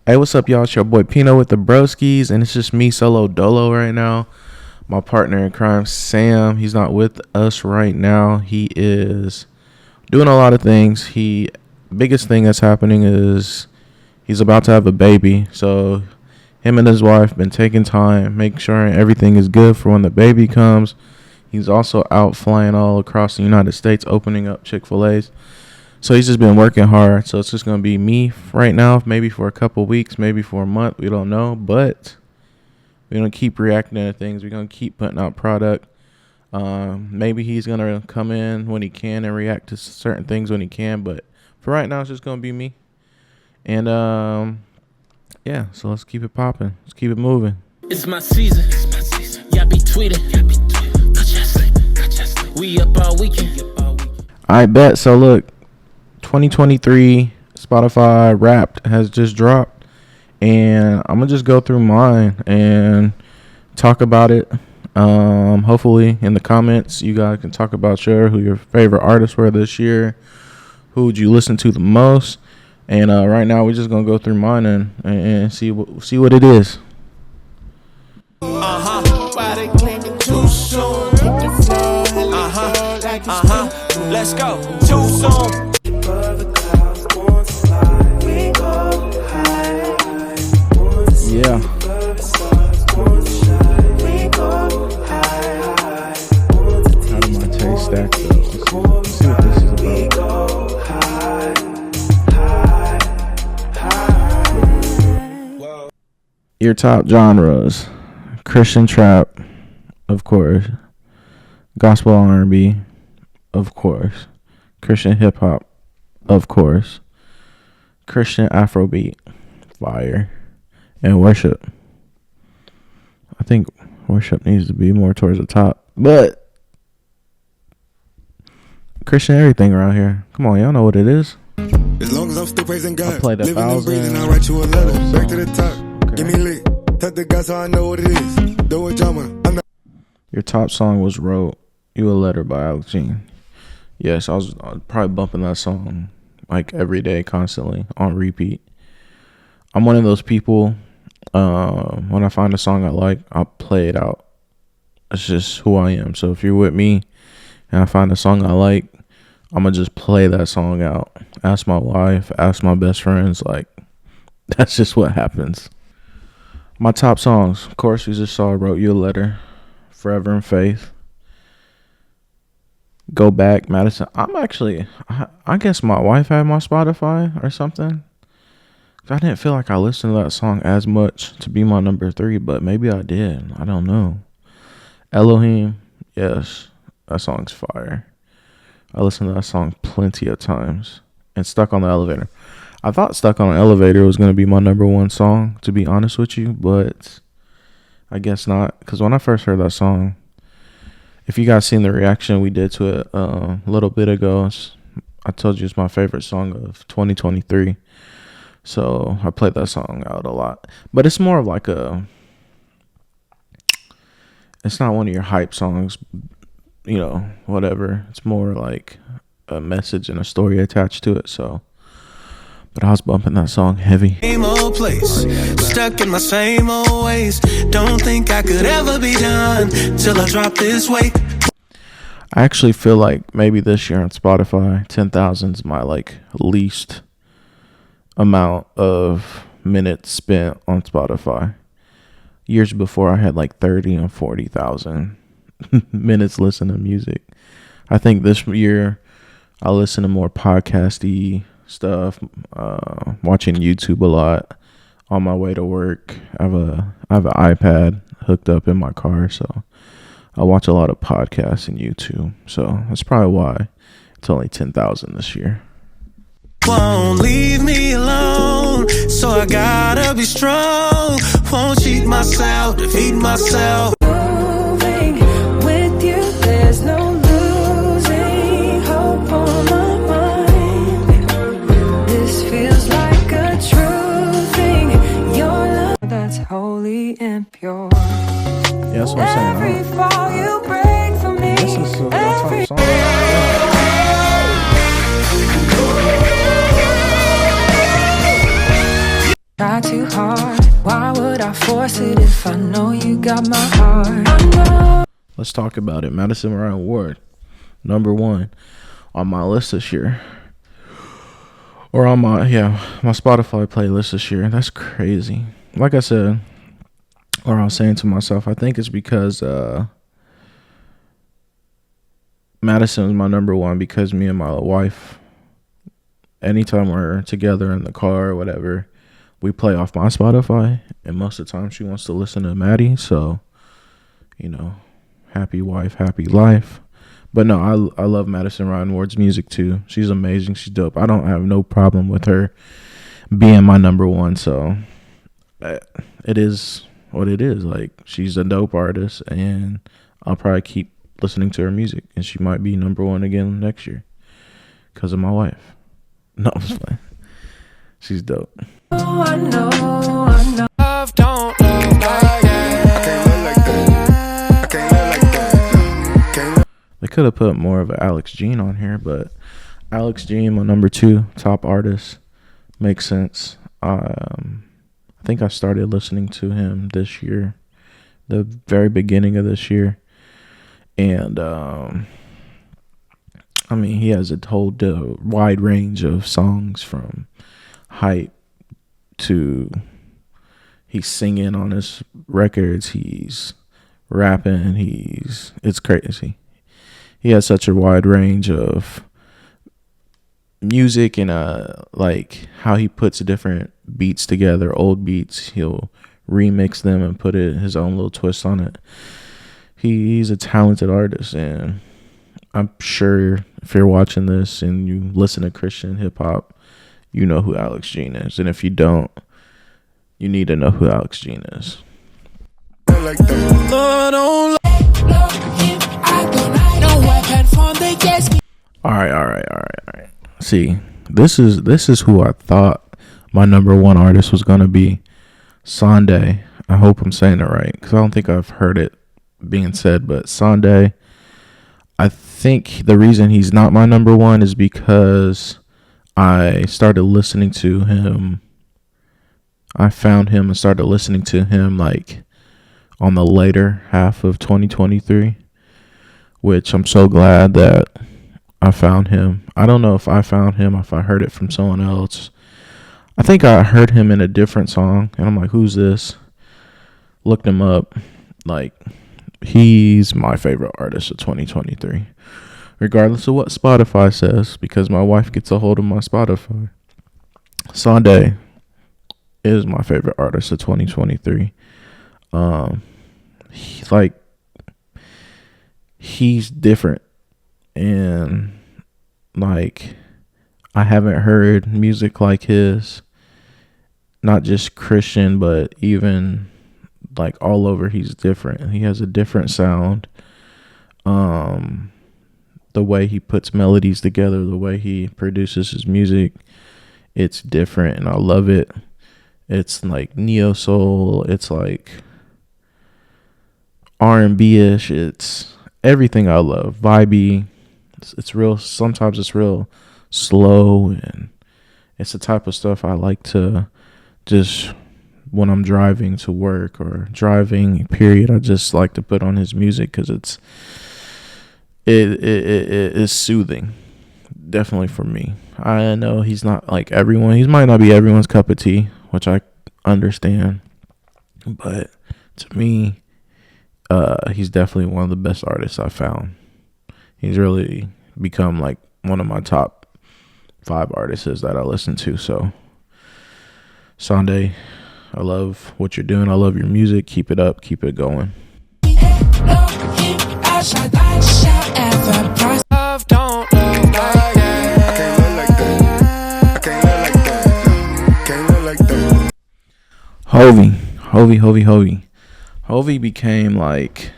Hey, what's up, y'all? It's your boy Pino with the Broskiis, and it's just me solo dolo right now. My partner in crime, Sam, he's not with us right now. He is doing a lot of things. Biggest thing that's happening is he's about to have a baby. So him and his wife been taking time, making sure everything is good for when the baby comes. He's also out flying all across the United States, opening up Chick-fil-A's. So he's just been working hard. So it's just going to be me right now, maybe for a couple weeks, maybe for a month. We don't know. But we're going to keep reacting to things. We're going to keep putting out product. Maybe he's going to come in when he can and react to certain things when he can. But for right now, it's just going to be me. And, yeah, so let's keep it popping. Let's keep it moving. It's my season. Y'all be tweeting. We up all weekend. I bet. So, look. 2023 Spotify Wrapped has just dropped, and I'm gonna just go through mine and talk about it. Hopefully in the comments you guys can talk about who your favorite artists were this year, who would you listen to the most, and right now we're just gonna go through mine and see what it is. Let's go. Too soon. Yeah. How do my taste stack up? Let's see what this is about. Your top genres: Christian trap, of course; gospel R&B, of course; Christian hip hop, of course; Christian Afrobeat, fire; and worship. I think worship needs to be more towards the top, but Christian everything around here. Come on, y'all know what it is. As long as I'm still praising God, I played living and breathing, I write you a letter. Back to the top, okay. Give me lit. Touch the God so I know what it is. Do it, drama. I'm not. Your top song was "Wrote You a Letter" by Alex Jean. Yes, I was probably bumping that song like every day, constantly on repeat. I'm one of those people. When I find a song I like, I'll play it out. It's just who I am. So if you're with me and I find a song I like, I'm gonna just play that song out. Ask my wife, ask my best friends. Like, that's just what happens. My top songs, of course, we just saw "Wrote You a Letter," "Forever in Faith," "Go Back," Madison. I guess my wife had my Spotify or something. I didn't feel like I listened to that song as much to be my number 3, but maybe I did. I don't know. Elohim, yes, that song's fire. I listened to that song plenty of times. And Stuck on the Elevator. I thought Stuck on the Elevator was going to be my number 1 song, to be honest with you, but I guess not. Because when I first heard that song, if you guys seen the reaction we did to it a little bit ago, I told you it's my favorite song of 2023. So I played that song out a lot. But it's more of like it's not one of your hype songs, whatever. It's more like a message and a story attached to it. So, but I was bumping that song heavy. Same old place, stuck in my same old ways. Don't think I could ever be done till I drop this weight. I actually feel like maybe this year on Spotify, 10,000 is my least amount of minutes spent on Spotify. Years before, I had 30 and 40,000 minutes listening to music. I think this year I listen to more podcasty stuff, watching YouTube a lot on my way to work. I have an iPad hooked up in my car, so I watch a lot of podcasts and YouTube. So that's probably why it's only 10,000 this year. Won't leave me alone, so I gotta be strong. Won't cheat myself, defeat myself. Moving with you, there's no losing hope on my mind. This feels like a true thing. Your love that's holy and pure. Yeah, that's what I'm saying. Every fall you break for me. This is a real song. Try too hard. Why would I force it if I know you got my heart? I know. Let's talk about it. Madison Ryan Ward, number 1 on my list this year. Or on my Spotify playlist this year. That's crazy. Like I said, or I was saying to myself, I think it's because Madison is my number 1 because me and my wife, anytime we're together in the car or whatever, we play off my Spotify, and most of the time she wants to listen to Maddie. So, happy wife, happy life. But no, I love Madison Ryan Ward's music too. She's amazing. She's dope. I don't have no problem with her being my number 1. So it is what it is. Like, she's a dope artist, and I'll probably keep listening to her music, and she might be number 1 again next year because of my wife. No, I'm just playing. She's dope. Oh, I know. Love don't look like that. They could have put more of an Alex Jean on here, but Alex Jean, my number 2 top artist, makes sense. I think I started listening to him this year, the very beginning of this year, and he has a whole wide range of songs, from hype to he's singing on his records, he's rapping, it's crazy. He has such a wide range of music, and like how he puts different beats together, old beats, he'll remix them and put his own little twist on it. He's a talented artist, and I'm sure if you're watching this and you listen to Christian hip hop, you know who Alex Jean is. And if you don't, you need to know who Alex Jean is. All right. See, this is who I thought my number 1 artist was gonna be. Sunday. I hope I'm saying it right, because I don't think I've heard it being said. But Sunday, I think the reason he's not my number 1 is because I started listening to him. I found him and started listening to him like on the later half of 2023, which I'm so glad that I found him. I don't know if I found him, if I heard it from someone else. I think I heard him in a different song, and I'm like, who's this? Looked him up. Like, he's my favorite artist of 2023, regardless of what Spotify says, because my wife gets a hold of my Spotify. Sunday is my favorite artist of 2023. He's different, and like, I haven't heard music like his, not just Christian, but even like all over. He's different. He has a different sound. The way he puts melodies together, the way he produces his music, it's different, and I love it. It's like neo soul. It's like R&B-ish. It's everything I love. Vibey. It's real. Sometimes it's real slow, and it's the type of stuff I like to just, when I'm driving to work or driving, period, I just like to put on his music because it is soothing. Definitely for me. I know he's not like everyone. He might not be everyone's cup of tea, which I understand. But to me, he's definitely one of the best artists I've found. He's really become like one of my top 5 artists that I listen to. So, Sunday, I love what you're doing. I love your music. Keep it up. Keep it going. Love don't look like that. Hovey became like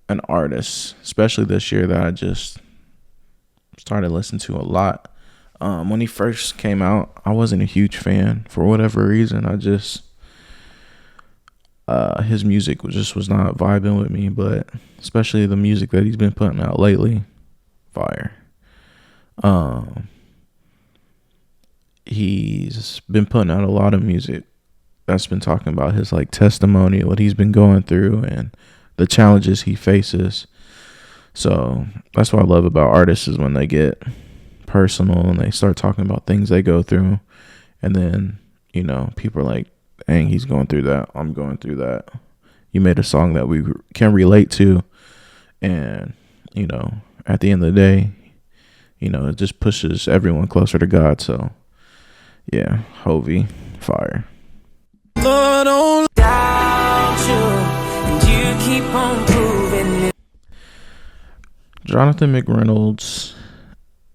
an artist, especially this year, that I just started listening to a lot. When he first came out, I wasn't a huge fan for whatever reason. I just his music was not vibing with me, but especially the music that he's been putting out lately, fire. he's been putting out a lot of music that's been talking about his like testimony, what he's been going through, and the challenges he faces. So that's what I love about artists, is when they get personal and they start talking about things they go through, and then, you know, people are like, dang, he's going through that, I'm going through that. You made a song that we can relate to, and, you know, at the end of the day, you know, it just pushes everyone closer to God. So yeah, Hovey, fire. Lord, only Doubt you, and you keep on proving it. Jonathan McReynolds,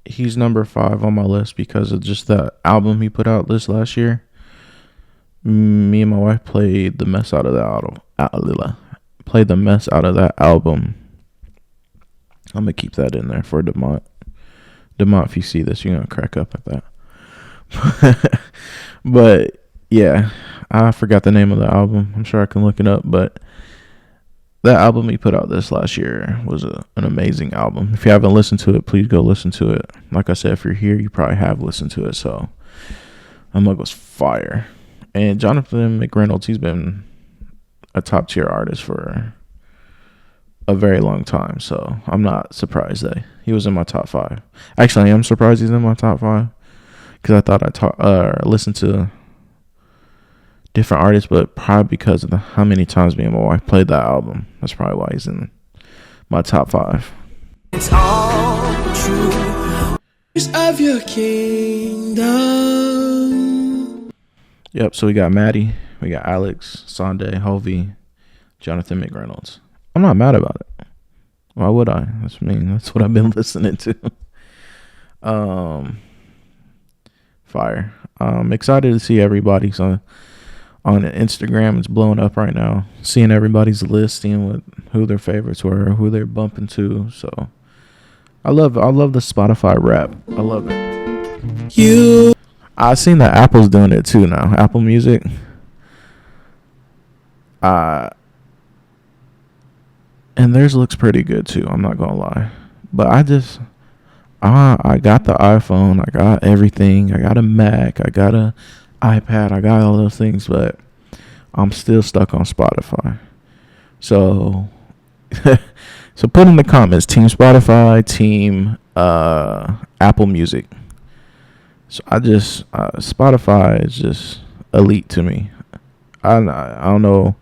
he's number 5 on my list because of just that album he put out this last year. Me and my wife played the mess out of that album. I'm gonna keep that in there for Demont. Demont, if you see this, you're gonna crack up at that. But yeah, I forgot the name of the album. I'm sure I can look it up, but that album he put out this last year was an amazing album. If you haven't listened to it, please go listen to it. Like I said, if you're here, you probably have listened to it. So I'm like, it was fire. And Jonathan McReynolds, he's been a top tier artist for a very long time. So I'm not surprised that he was in my top 5. Actually, I am surprised he's in my top 5 because I thought I listened to different artists, but probably because of how many times me and my wife played that album. That's probably why he's in my top 5. It's all true. of your kingdom. Yep, so we got Maddie, we got Alex, Sunday, Hovey, Jonathan McReynolds. I'm not mad about it. Why would I? That's what I've been listening to. Fire. I'm excited to see everybody's on Instagram. It's blowing up right now. Seeing everybody's list, seeing who their favorites were, who they're bumping to. So I love the Spotify rap. I love it. I've seen that Apple's doing it too now. Apple Music. And theirs looks pretty good too. I'm not gonna lie. But I got the iPhone. I got everything. I got a Mac. I got a iPad. I got all those things, but I'm still stuck on Spotify. So, so put in the comments, Team Spotify, Team Apple Music. So Spotify is just elite to me. I don't know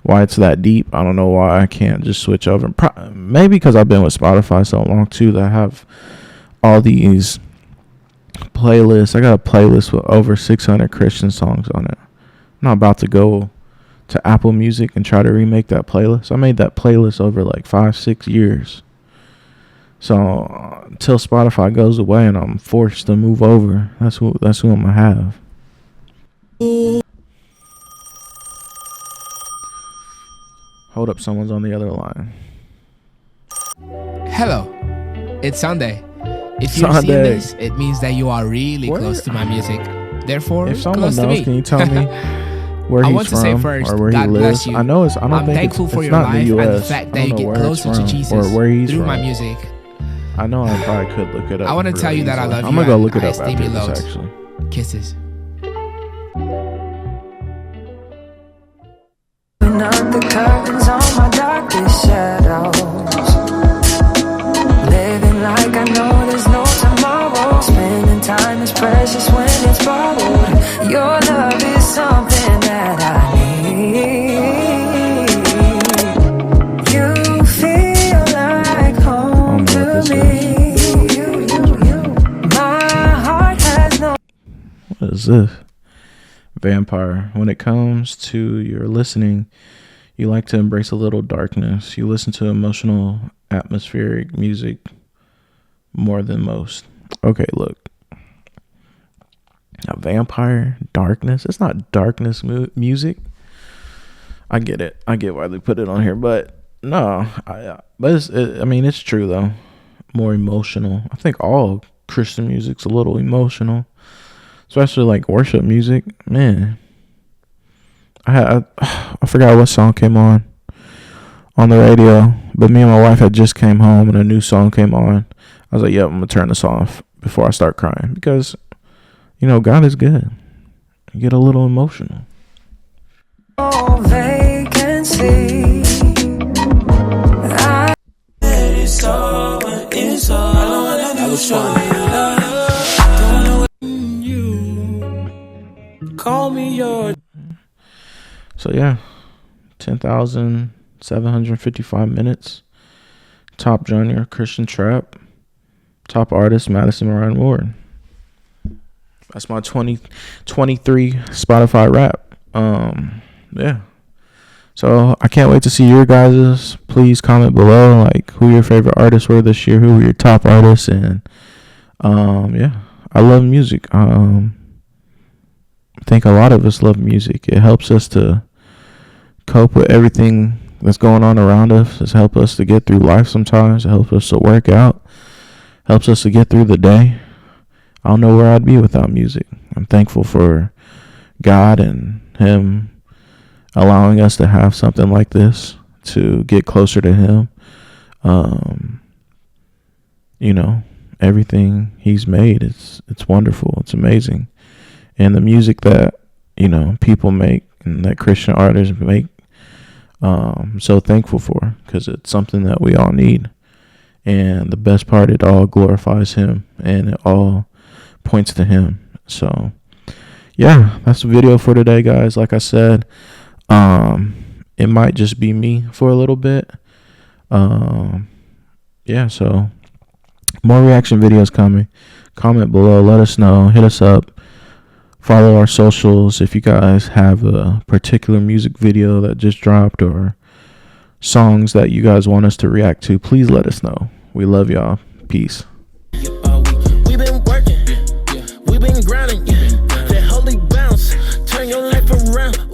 why it's that deep. I don't know why I can't just switch over. Maybe because I've been with Spotify so long too that I have all these playlists. I got a playlist with over 600 Christian songs on it. I'm not about to go to Apple Music and try to remake that playlist. I made that playlist over like 5-6 years. So until Spotify goes away and I'm forced to move over, that's who I'm gonna have. Hold up, someone's on the other line. Hello, it's Sunday. If you're seeing this, it means that you are really close to my music. Therefore, if someone close to knows, me. can you tell me where I he's want to from say first, or where God he lives? bless you. I know it's. I don't I'm think thankful it's, for it's your not in life the US. and the fact that you get closer to Jesus or where he's through from. my music. I know I probably could look it up. I want to tell you that I love you. I'm gonna go look it I up esteem after you this. loads. Actually, Kisses. Not the curtains on my darkest shadows. Living like I know there's no tomorrow. Spending time is precious when it's borrowed. Your love is something that I need. You feel like home to me. My heart has no. what is this? Vampire. When it comes to your listening, you like to embrace a little darkness. You listen to emotional, atmospheric music more than most. Okay, look. A vampire, darkness. It's not darkness music. I get it. I get why they put it on here, but no. It's true though. More emotional. I think all Christian music's a little emotional. Especially like worship music, man. I forgot what song came on the radio, but me and my wife had just came home and a new song came on. I was like, "Yep, I'm gonna turn this off before I start crying," because you know, God is good. You get a little emotional. Oh, vacancy. It's over, it's over. I was trying you. Call me your. So yeah, 10,755 minutes. Top genre, Christian trap. Top artist, Madison Marion Ward. That's my 2023 Spotify rap. Yeah. So I can't wait to see your guys's. Please comment below, like, who your favorite artists were this year, who were your top artists, and yeah, I love music. I think a lot of us love music. It helps us to cope with everything that's going on around us. It helps us to get through life sometimes. It helps us to work out. Helps us to get through the day. I don't know where I'd be without music. I'm thankful for God and Him allowing us to have something like this to get closer to Him. You know, everything He's made, it's wonderful. It's amazing. And the music that, you know, people make and that Christian artists make, I'm so thankful for, because it's something that we all need. And the best part, it all glorifies Him and it all points to Him. So yeah, that's the video for today, guys. Like I said, it might just be me for a little bit. Yeah, so more reaction videos coming. Comment below, let us know, hit us up, follow our socials. If you guys have a particular music video that just dropped or songs that you guys want us to react to, please let us know. We love y'all. Peace. We been working, we been grinding, that holy bounce, turn your life around.